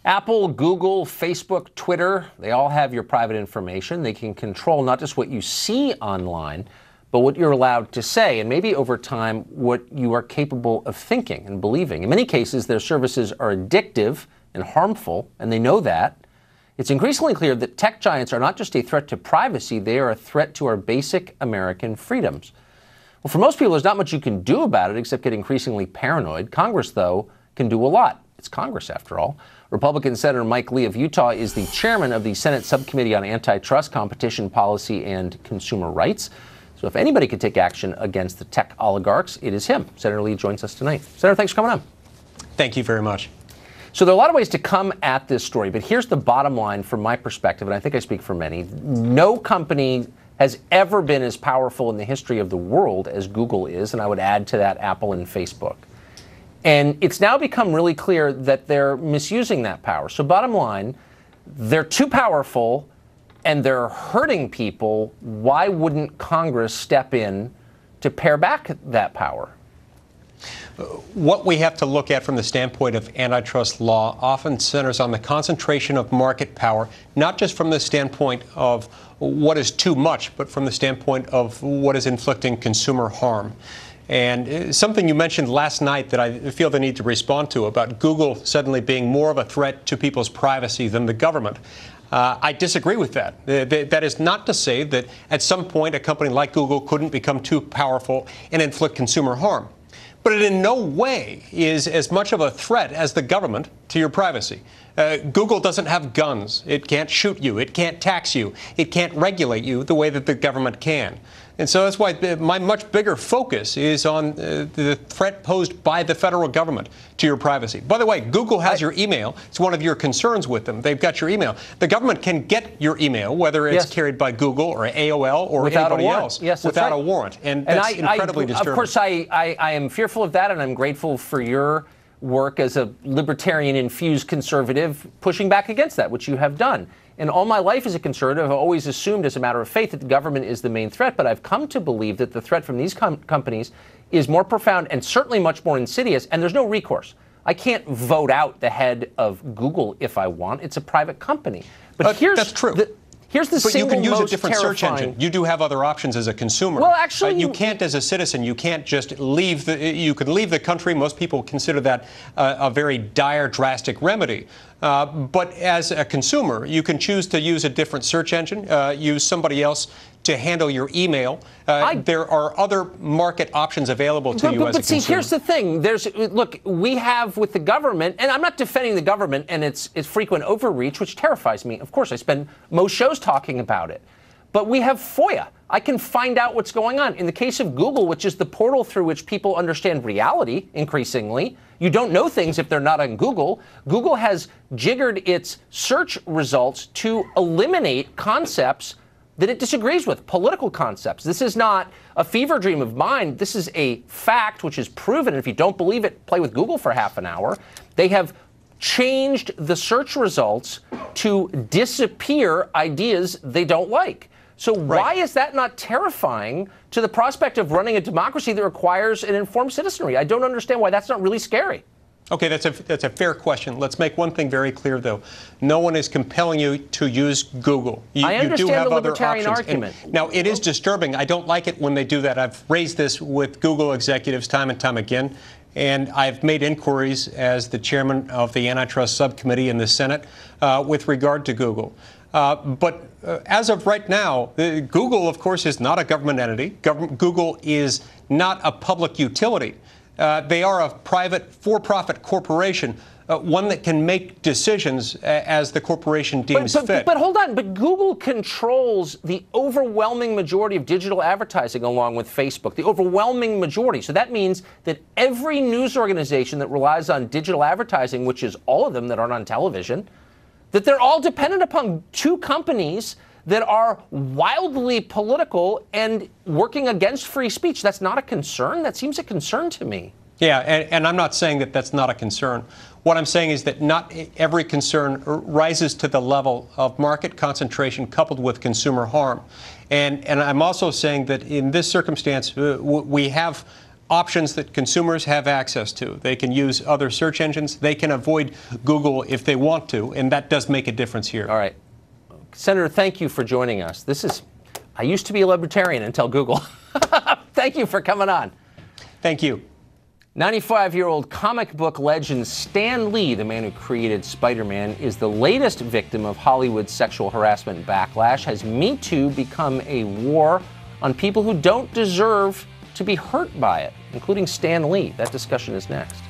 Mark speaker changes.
Speaker 1: Apple, Google, Facebook, Twitter, they all have your private information. They can control not just what you see online, but what you're allowed to say, and maybe over time, what you are capable of thinking and believing. In many cases, their services are addictive and harmful, and they know that. It's increasingly clear that tech giants are not just a threat to privacy, they are a threat to our basic American freedoms. Well, for most people, there's not much you can do about it except get increasingly paranoid. Congress, though, can do a lot. It's Congress, after all. Republican Senator Mike Lee of Utah is the chairman of the Senate Subcommittee on Antitrust, Competition Policy, and Consumer Rights. So if anybody could take action against the tech oligarchs, it is him. Senator Lee joins us tonight. Senator, thanks for coming on.
Speaker 2: Thank you very much.
Speaker 1: So there are a lot of ways to come at this story, but here's the bottom line from my perspective, and I think I speak for many. No company has ever been as powerful in the history of the world as Google is, and I would add to that Apple and Facebook. And it's now become really clear that they're misusing that power. So bottom line, they're too powerful and they're hurting people. Why wouldn't Congress step in to pare back that power?
Speaker 2: What we have to look at from the standpoint of antitrust law often centers on the concentration of market power, not just from the standpoint of what is too much, but from the standpoint of what is inflicting consumer harm. And something you mentioned last night that I feel the need to respond to about Google suddenly being more of a threat to people's privacy than the government. I disagree with that. That is not to say that at some point a company like Google couldn't become too powerful and inflict consumer harm. But it in no way is as much of a threat as the government to your privacy. Google doesn't have guns. It can't shoot you. It can't tax you. It can't regulate you the way that the government can. And so that's why my much bigger focus is on the threat posed by the federal government to your privacy. By the way, Google has your email. It's one of your concerns with them. They've got your email. The government can get your email, whether it's carried by Google or AOL or anybody else, without a warrant. And that's incredibly disturbing.
Speaker 1: Of course, I am fearful of that, and I'm grateful for your work as a libertarian-infused conservative pushing back against that, which you have done. And all my life as a conservative, I've always assumed as a matter of faith that the government is the main threat. But I've come to believe that the threat from these companies is more profound and certainly much more insidious. And there's no recourse. I can't vote out the head of Google if I want. It's a private company. But
Speaker 2: that's true.
Speaker 1: Here's the
Speaker 2: but you can use a different
Speaker 1: terrifying
Speaker 2: search engine. You do have other options as a consumer.
Speaker 1: Well, actually,
Speaker 2: you can't, as a citizen, you can't just leave you could leave the country. Most people consider that a very dire, drastic remedy. But as a consumer, you can choose to use a different search engine, use somebody else to handle your email. There are other market options available to you as a consumer. But see,
Speaker 1: here's the thing. Look, we have with the government, and I'm not defending the government and its frequent overreach, which terrifies me. Of course, I spend most shows talking about it. But we have FOIA. I can find out what's going on. In the case of Google, which is the portal through which people understand reality increasingly, you don't know things if they're not on Google. Google has jiggered its search results to eliminate concepts that it disagrees with, political concepts. This is not a fever dream of mine. This is a fact which is proven. And if you don't believe it, play with Google for half an hour. They have changed the search results to disappear ideas they don't like. So why is that not terrifying to the prospect of running a democracy that requires an informed citizenry? I don't understand why that's not really scary.
Speaker 2: Okay, that's a fair question. Let's make one thing very clear, though. No one is compelling you to use Google.
Speaker 1: I understand
Speaker 2: you do have
Speaker 1: the
Speaker 2: other
Speaker 1: libertarian
Speaker 2: options.
Speaker 1: argument.
Speaker 2: And now, it is disturbing. I don't like it when they do that. I've raised this with Google executives time and time again, and I've made inquiries as the chairman of the Antitrust Subcommittee in the Senate with regard to Google. But as of right now, Google, of course, is not a government entity. Google is not a public utility. They are a private, for-profit corporation, one that can make decisions as the corporation deems fit.
Speaker 1: But hold on. But Google controls the overwhelming majority of digital advertising along with Facebook, the overwhelming majority. So that means that every news organization that relies on digital advertising, which is all of them that aren't on television, that they're all dependent upon two companies that are wildly political and working against free speech. That's not a concern. That seems a concern to me.
Speaker 2: Yeah, and I'm not saying that that's not a concern. What I'm saying is that not every concern rises to the level of market concentration coupled with consumer harm. And I'm also saying that in this circumstance, we have options that consumers have access to. They can use other search engines. They can avoid Google if they want to, and that does make a difference here.
Speaker 1: All right. Senator, thank you for joining us. I used to be a libertarian until Google. Thank you for coming on.
Speaker 2: Thank you.
Speaker 1: 95-year-old comic book legend Stan Lee, the man who created Spider-Man, is the latest victim of Hollywood's sexual harassment backlash. Has Me Too become a war on people who don't deserve to be hurt by it, including Stan Lee? That discussion is next.